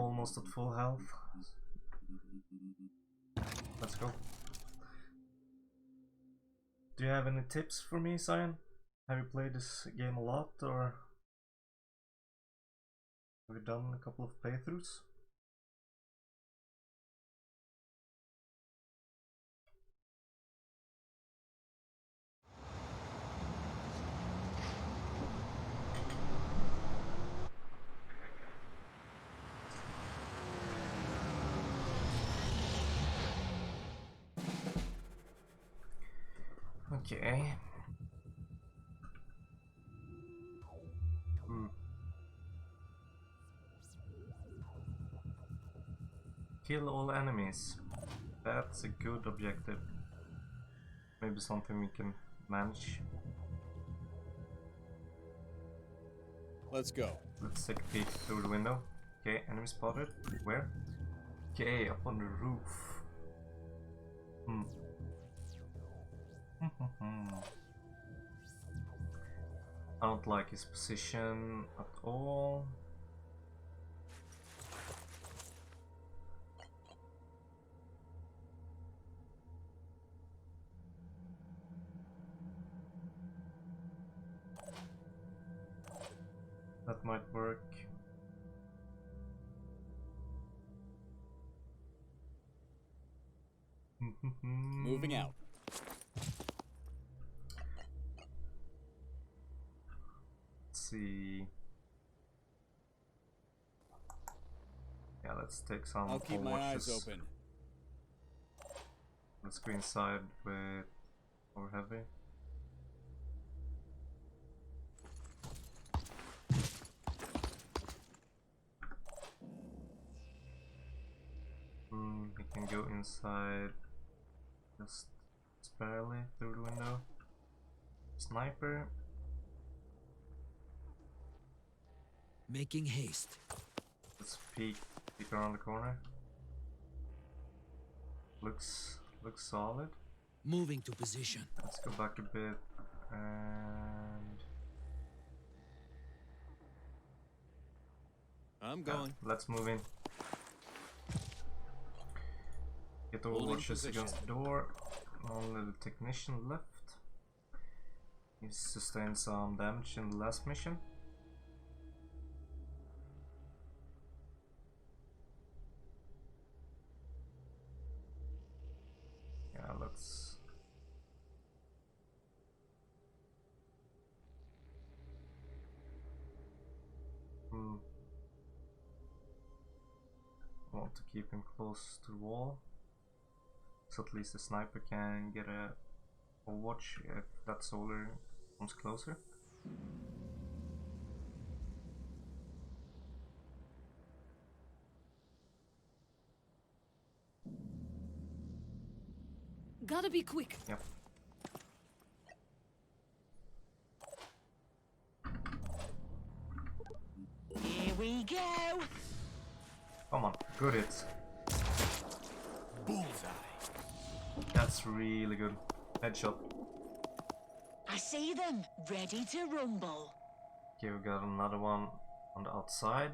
almost at full health. Let's go. Do you have any tips for me, Cyan? Have you played this game a lot, or have you done a couple of playthroughs? Okay. Kill all enemies. That's a good objective. Maybe something we can manage. Let's go. Let's take a peek through the window. Okay, enemy spotted. Where? Okay, up on the roof. I don't like his position at all. That might work. Moving out. Let's see. Yeah, let's take some. I'll keep my eyes open. Let's go inside with our heavy. We can go inside just barely through the window. Sniper. Making haste. Let's peek around the corner. Looks solid. Moving to position. Let's go back a bit and I'm going. let's move in. Get all watches against the door. Only the technician left. He sustained some damage in the last mission. Yeah, let's... I want to keep him close to the wall, so at least the sniper can get a watch if that soldier comes closer. Gotta be quick. Yep. Here we go. Come on, good hits. Bullseye. That's really good. Headshot. I see them, ready to rumble. Okay, we got another one on the outside.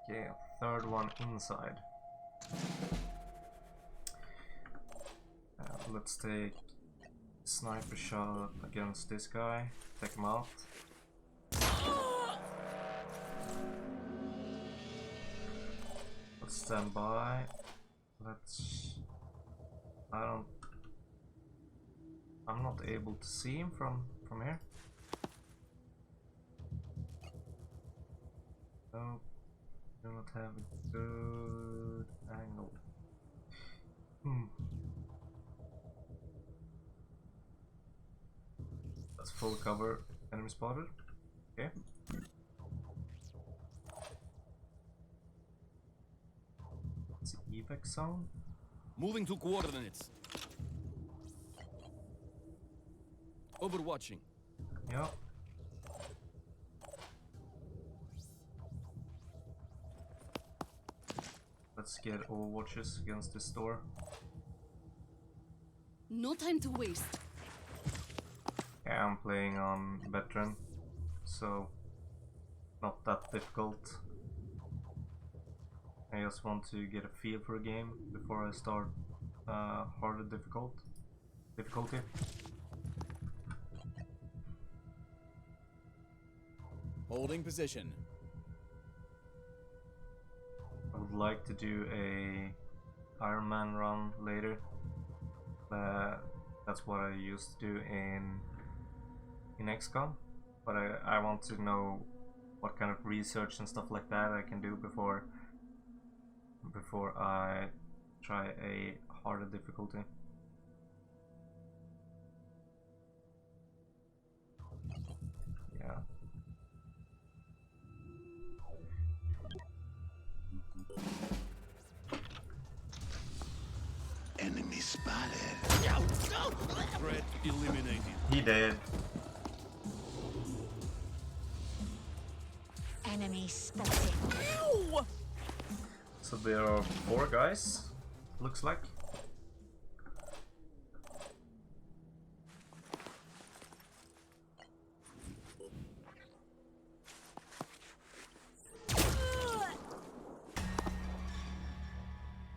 Okay, a third one inside. Let's take sniper shot against this guy. Take him out. Let's stand by. Let's... I'm not able to see him from here. No, do not have a good angle. That's full cover. Enemy spotted. Okay. It's the evac zone. Moving to coordinates. Overwatching. Yeah. Let's get all watches against this door. No time to waste. Yeah, I'm playing on veteran, so not that difficult. I just want to get a feel for a game before I start harder difficulty. Holding position. I would like to do a Iron Man run later. That's what I used to do in XCOM, but I want to know what kind of research and stuff like that I can do before I try a harder difficulty. Yeah. Enemy spotted. Threat eliminated. He did. Enemy spotted. So there are 4 guys, looks like.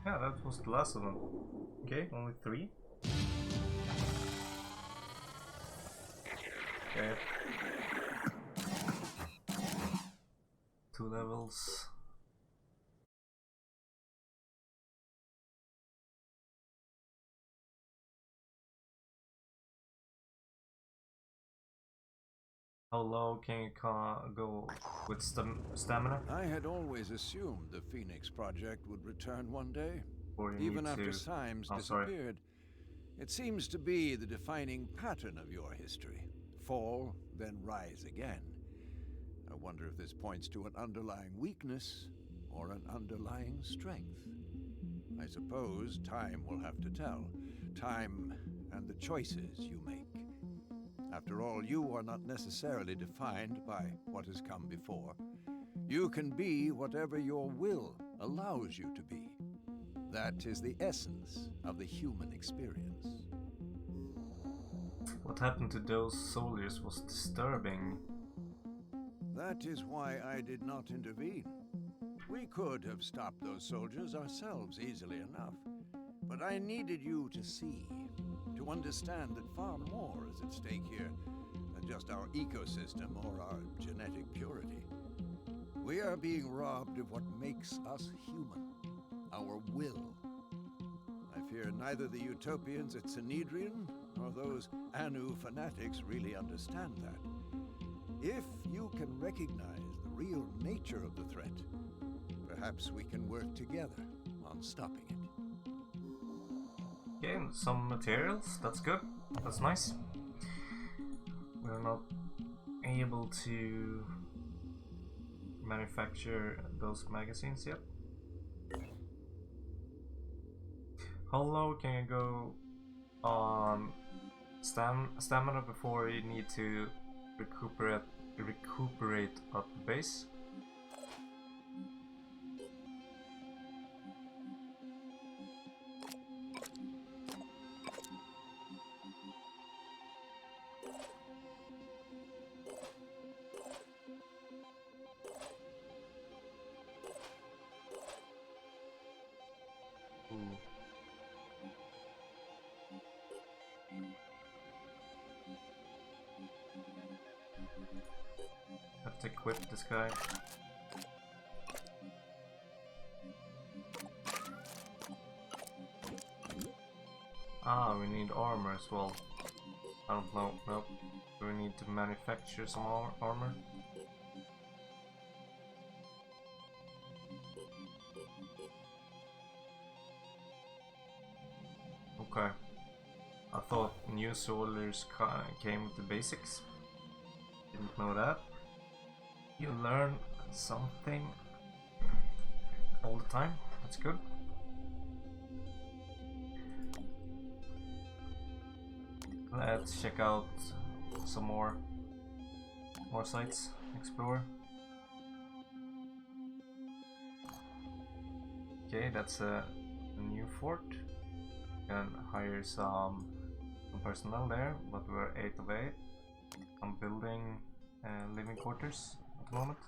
Yeah, that was the last of them. Okay, only 3. Okay. 2 levels. How low can you go with stamina? I had always assumed the Phoenix Project would return one day, Or you even need after to... Symes Oh, sorry. disappeared. It seems to be the defining pattern of your history. Fall, then rise again. I wonder if this points to an underlying weakness or an underlying strength. I suppose time will have to tell. Time and the choices you make. After all, you are not necessarily defined by what has come before. You can be whatever your will allows you to be. That is the essence of the human experience. What happened to those soldiers was disturbing. That is why I did not intervene. We could have stopped those soldiers ourselves easily enough. But I needed you to see, to understand that far more is at stake here than just our ecosystem or our genetic purity. We are being robbed of what makes us human, our will. I fear neither the utopians at Sanhedrin nor those Anu fanatics really understand that. If you can recognize the real nature of the threat, perhaps we can work together on stopping it. Okay, some materials, that's good, that's nice. We're not able to manufacture those magazines yet. How low can you go on stamina before you need to recuperate at the base? Have to equip this guy. Ah, we need armor as well. I don't know, nope. Do we need to manufacture some armor? Okay. I thought new soldiers came with the basics. Didn't know that. You learn something all the time. That's good. Let's check out some more sites. Explore. Okay, that's a new fort. Can hire some personnel there, but we're 8 of 8. I'm building living quarters at the moment.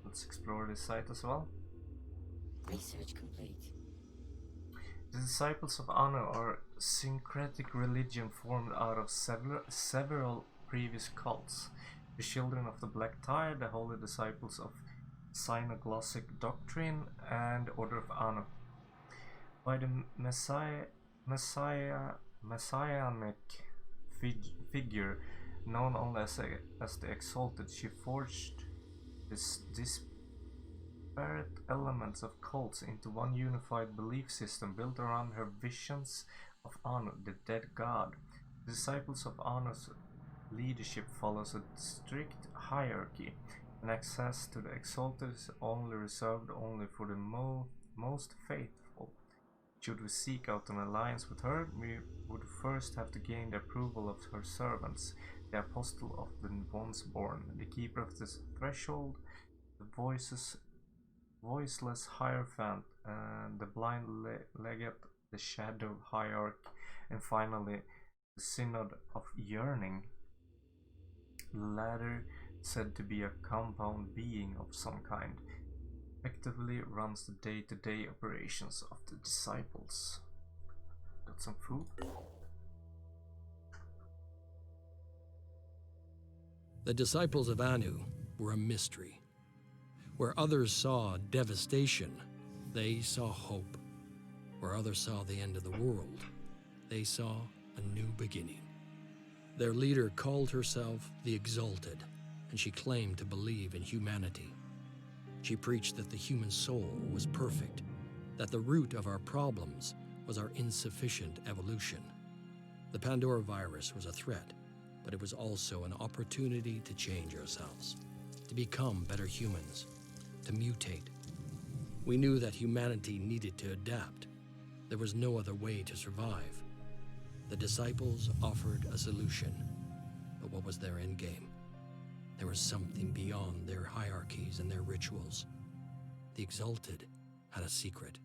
Let's explore this site as well. Research complete. The Disciples of Anu are a syncretic religion formed out of several previous cults. The Children of the Black Tide, the Holy Disciples of Synoglossic Doctrine, and Order of Anu. By the messianic figure known only as the Exalted, she forged this disparate elements of cults into one unified belief system built around her visions of Anu, the dead god. The Disciples of Anu's leadership follows a strict hierarchy, and access to the Exalted is only reserved for the most faithful. Should we seek out an alliance with her, we would first have to gain the approval of her servants, the Apostle of the Once Born, the Keeper of the Threshold, the Voiceless Hierophant, and the Blind Legate, the Shadow Hierarch, and finally the Synod of Yearning. The latter, said to be a compound being of some kind, effectively runs the day-to-day operations of the Disciples. Got some food? The Disciples of Anu were a mystery. Where others saw devastation, they saw hope. Where others saw the end of the world, they saw a new beginning. Their leader called herself the Exalted, and she claimed to believe in humanity. She preached that the human soul was perfect, that the root of our problems was our insufficient evolution. The Pandora virus was a threat, but it was also an opportunity to change ourselves, to become better humans, to mutate. We knew that humanity needed to adapt. There was no other way to survive. The Disciples offered a solution, but what was their end game? There was something beyond their hierarchies and their rituals. The Exalted had a secret.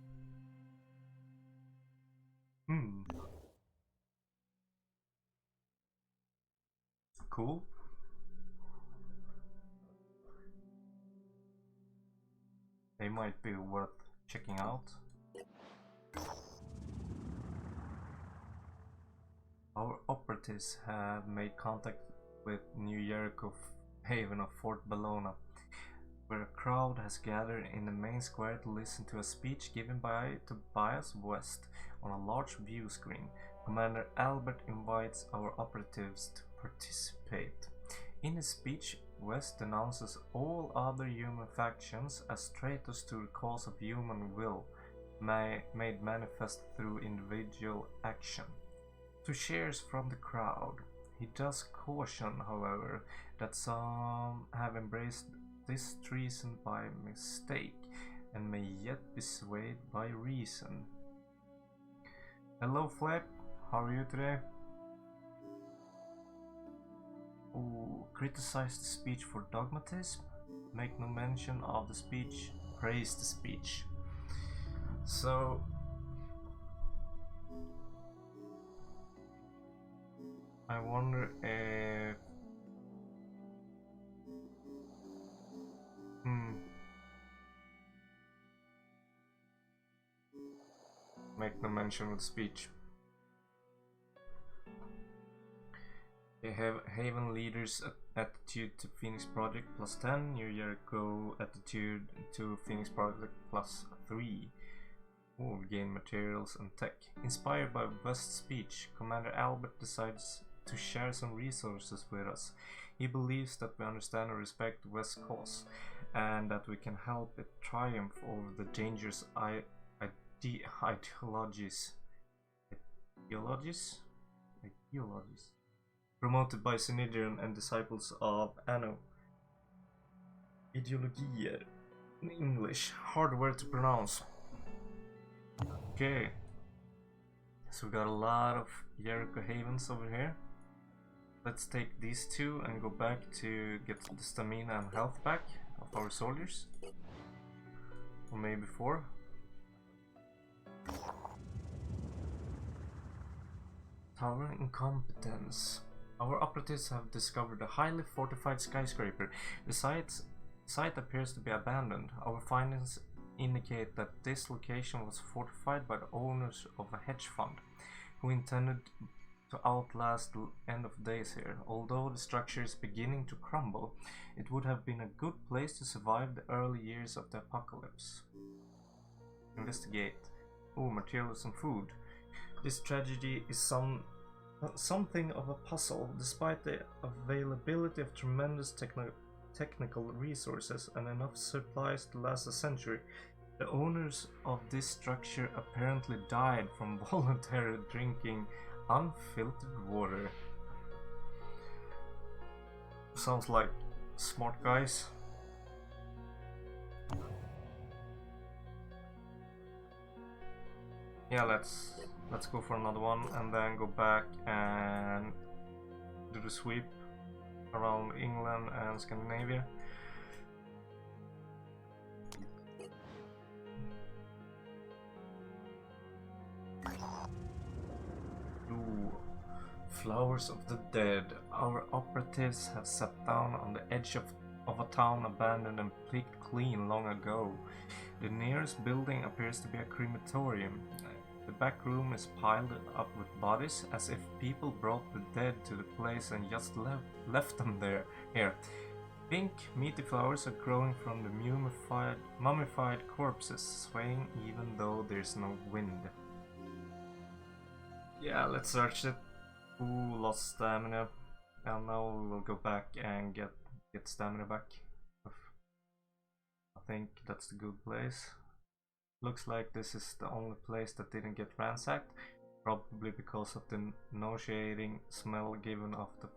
Cool. They might be worth checking out. Our operatives have made contact with New Jericho haven of Fort Bellona, where a crowd has gathered in the main square to listen to a speech given by Tobias West on a large view screen. Commander Albert invites our operatives to participate. In his speech, West denounces all other human factions as traitors to the cause of human will, made manifest through individual action. To cheers from the crowd. He does caution, however, that some have embraced this treason by mistake and may yet be swayed by reason. Hello Flip, how are you today? Ooh, criticize the speech for dogmatism, make no mention of the speech, praise the speech. So I wonder if make no mention of the speech. They have Haven Leaders attitude to Phoenix Project +10, New Jericho attitude to Phoenix Project +3. Gain materials and tech. Inspired by West's speech, Commander Albert decides to share some resources with us. He believes that we understand and respect West's cause, and that we can help it triumph over the dangerous ideologies promoted by Synedrian and Disciples of Anu. Ideologier in English, hard word to pronounce. Okay, so we got a lot of Jericho Havens over here. Let's take these two and go back to get the stamina and health back of our soldiers. Or maybe 4. Tower Incompetence. Our operatives have discovered a highly fortified skyscraper. The site site appears to be abandoned. Our findings indicate that this location was fortified by the owners of a hedge fund, who intended to outlast the end of days here. Although the structure is beginning to crumble, it would have been a good place to survive the early years of the apocalypse. Investigate. Oh, materials and food. This tragedy is something of a puzzle. Despite the availability of tremendous technical resources and enough supplies to last a century, the owners of this structure apparently died from voluntarily drinking unfiltered water. Sounds like smart guys. Yeah, let's go for another one and then go back and do the sweep around England and Scandinavia. Ooh, Flowers of the Dead. Our operatives have sat down on the edge of a town abandoned and picked clean long ago. The nearest building appears to be a crematorium. The back room is piled up with bodies, as if people brought the dead to the place and just left them there. Here, pink, meaty flowers are growing from the mummified corpses, swaying even though there's no wind. Yeah, let's search it. Ooh, lost stamina. And now we will go back and get stamina back. I think that's the good place. Looks like this is the only place that didn't get ransacked, probably because of the nauseating smell given off the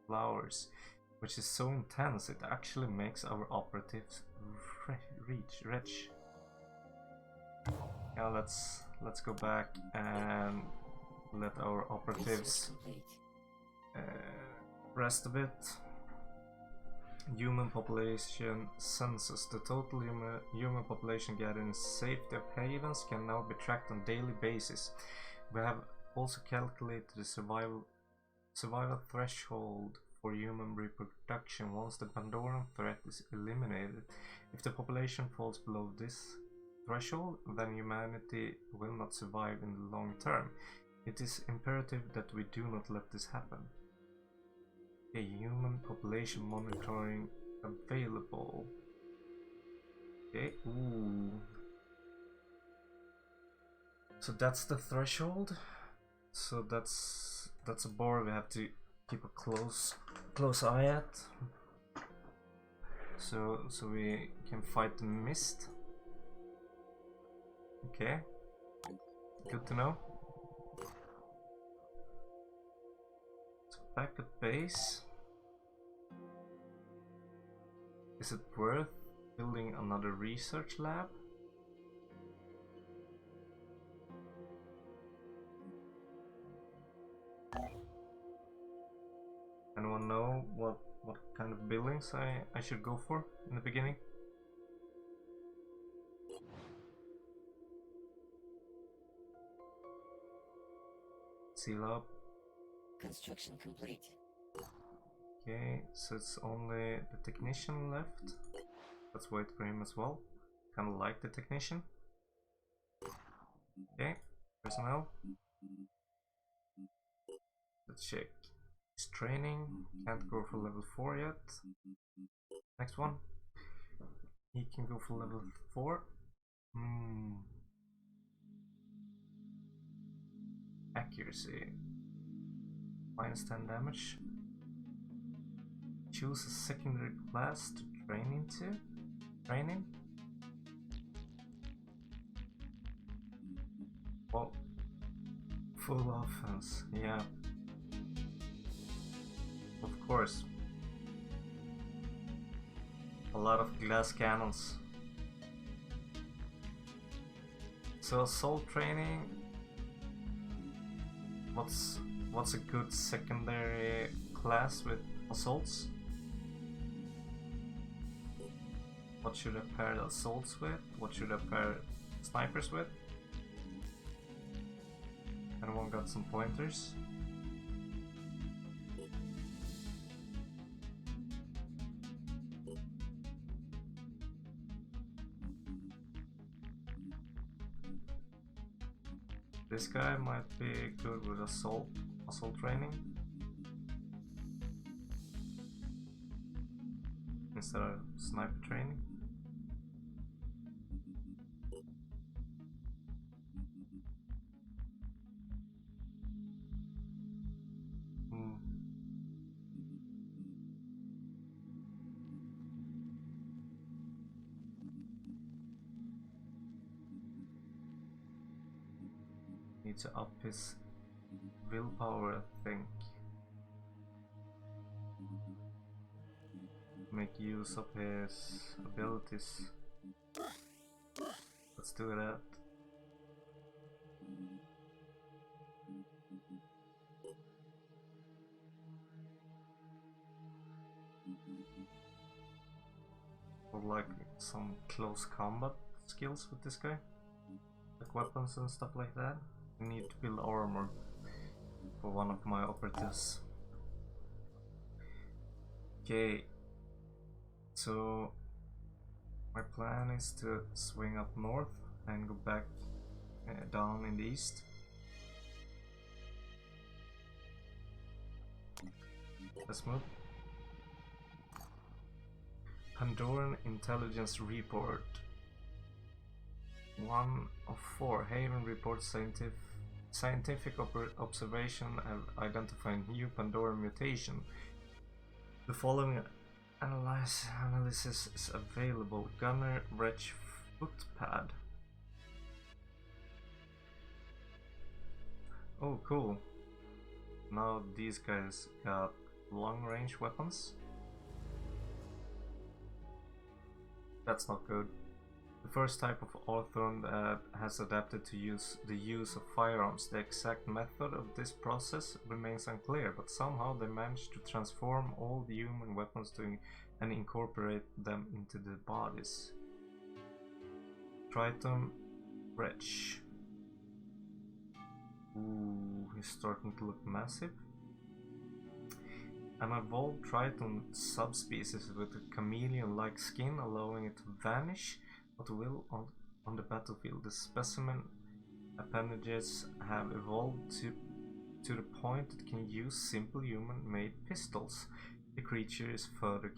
flowers, which is so intense it actually makes our operatives retch. Yeah, let's go back and let our operatives rest a bit. Human population census. The total human population gathered in safety of havens can now be tracked on daily basis. We have also calculated the survival threshold for human reproduction once the Pandoran threat is eliminated. If the population falls below this threshold, then humanity will not survive in the long term. It is imperative that we do not let this happen. A human population monitoring available. Okay, ooh. So that's the threshold. So that's a bar we have to keep a close eye at. So we can fight the mist. Okay. Good to know. So back at base. Is it worth building another research lab? Anyone know what kind of buildings I should go for in the beginning? Seal up. Construction complete. Okay, so it's only the technician left. Let's wait for him as well. Kinda like the technician. Okay, personnel. Let's check. His training. Can't go for level 4 yet. Next one. He can go for level 4. Accuracy. -10 damage. Choose a secondary class to train into. Training. Well, full offense, yeah. Of course. A lot of glass cannons. So assault training. What's a good secondary class with assaults? What should I pair assaults with? What should I pair snipers with? Anyone got some pointers? This guy might be good with assault training instead of sniper training. Need to up his willpower, I think. Make use of his abilities. Let's do that. Would like some close combat skills with this guy, like weapons and stuff like that. I need to build armor for one of my operatives. Okay, so my plan is to swing up north and go back down in the east. Let's move. Pandoran Intelligence Report. 1 of 4. Haven reports scientific observation have identified new Pandoran mutation. The following analysis is available. Gunner Wretch Footpad. Oh, cool. Now these guys got long range weapons. That's not good. The first type of Orthron that has adapted to the use of firearms. The exact method of this process remains unclear, but somehow they managed to transform all the human weapons and incorporate them into their bodies. Triton Wretch. Ooh, he's starting to look massive. An evolved Triton subspecies with a chameleon-like skin, allowing it to vanish at will on the battlefield. The specimen appendages have evolved to the point it can use simple human-made pistols. The creature is further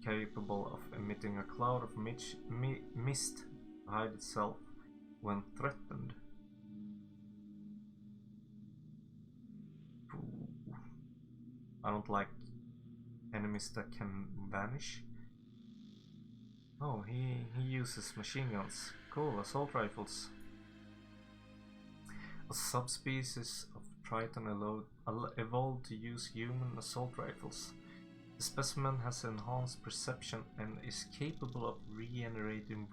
capable of emitting a cloud of mist to hide itself when threatened. Ooh. I don't like enemies that can vanish. Oh, he uses machine guns. Cool, assault rifles. A subspecies of Triton evolved to use human assault rifles. The specimen has enhanced perception and is capable of regenerating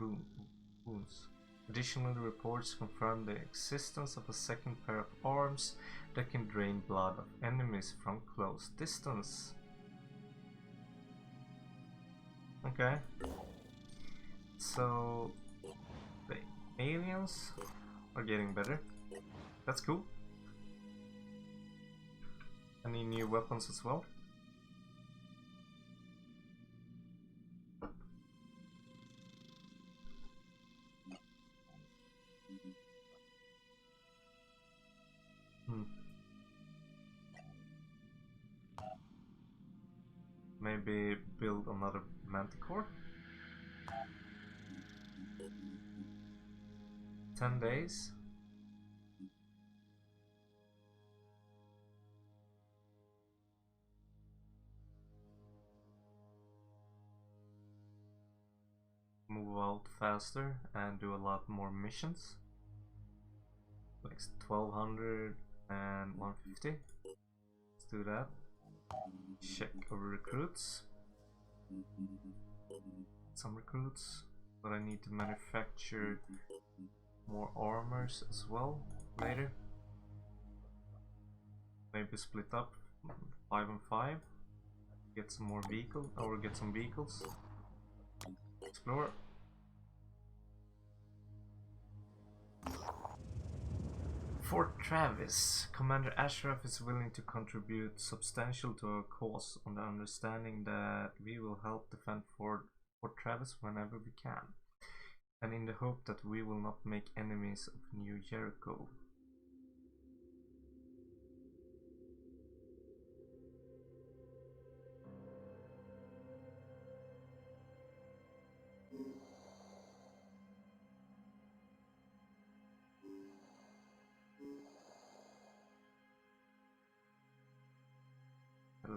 wounds. Additionally, reports confirm the existence of a second pair of arms that can drain blood of enemies from close distance. Okay. So the aliens are getting better. That's cool. Any new weapons as well? Maybe build another manticore? 10 days? Move out faster and do a lot more missions. Like 1200 and 150. Let's do that. Check over recruits. Some recruits, but I need to manufacture more armors as well later. Maybe split up 5 and 5. Get some more vehicles, or get some vehicles. Explore. Fort Travis. Commander Ashraf is willing to contribute substantial to our cause on the understanding that we will help defend Fort Travis whenever we can, and in the hope that we will not make enemies of New Jericho.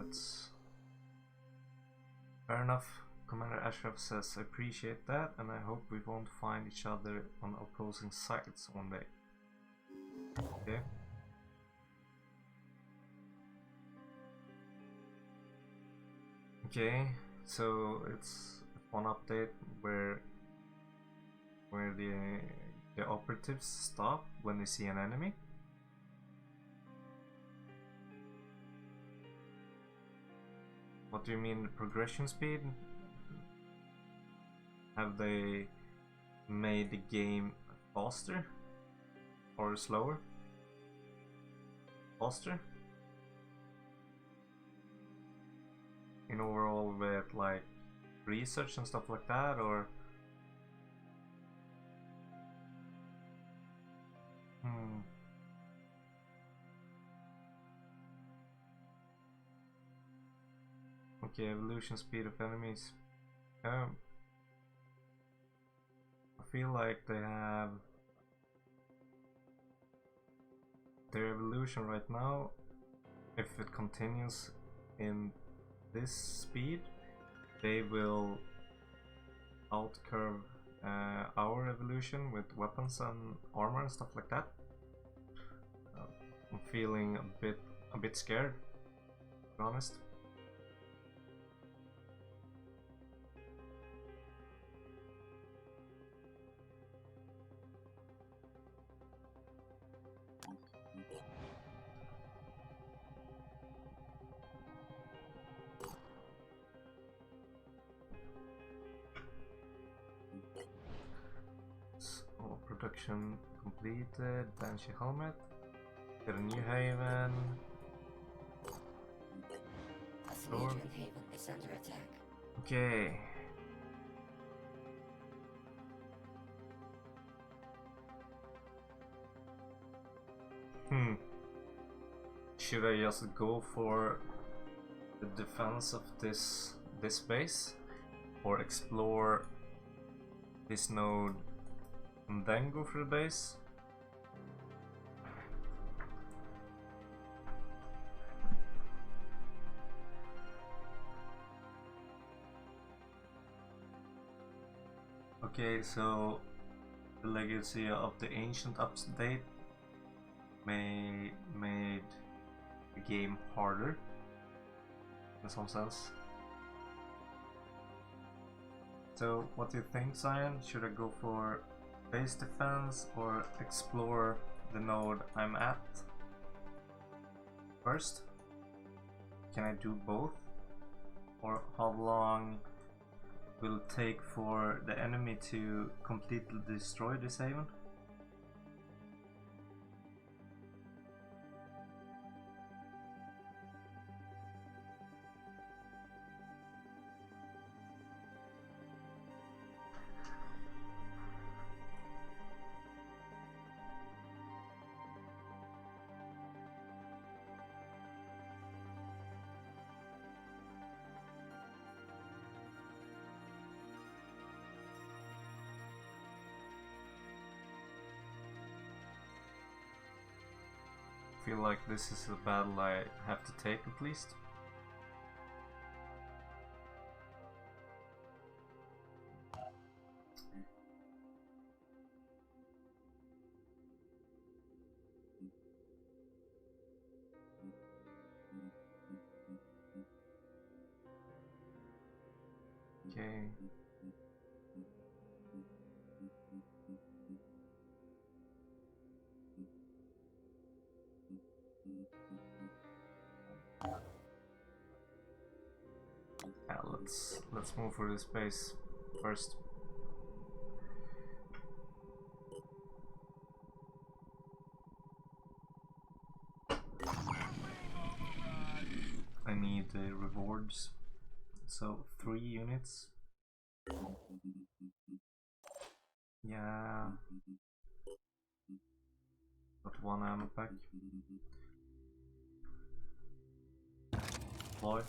it's fair enough. Commander Ashraf says, I appreciate that, and I hope we won't find each other on opposing sides one day. Okay. Okay, so it's one update where the operatives stop when they see an enemy. What do you mean progression speed? Have they made the game faster or slower? Faster? In overall with like research and stuff like that, or okay, evolution speed of enemies. I feel like they have their evolution right now. If it continues in this speed, they will outcurve our evolution with weapons and armor and stuff like that. I'm feeling a bit scared, to be honest. So, production completed. Banshee helmet. Get a new haven. Assyrian Haven is under attack. Okay. Should I just go for the defense of this base, or explore this node and then go for the base? Okay, so the legacy of the ancient update made the game harder in some sense. So what do you think, Cyan? Should I go for base defense or explore the node I'm at first? Can I do both? Or how long will it take for the enemy to completely destroy this haven? Feel like this is a battle I have to take at least. Okay. Yeah, let's move for this base first. I need the rewards. So 3 units. Yeah. Got 1 ammo pack. Boy.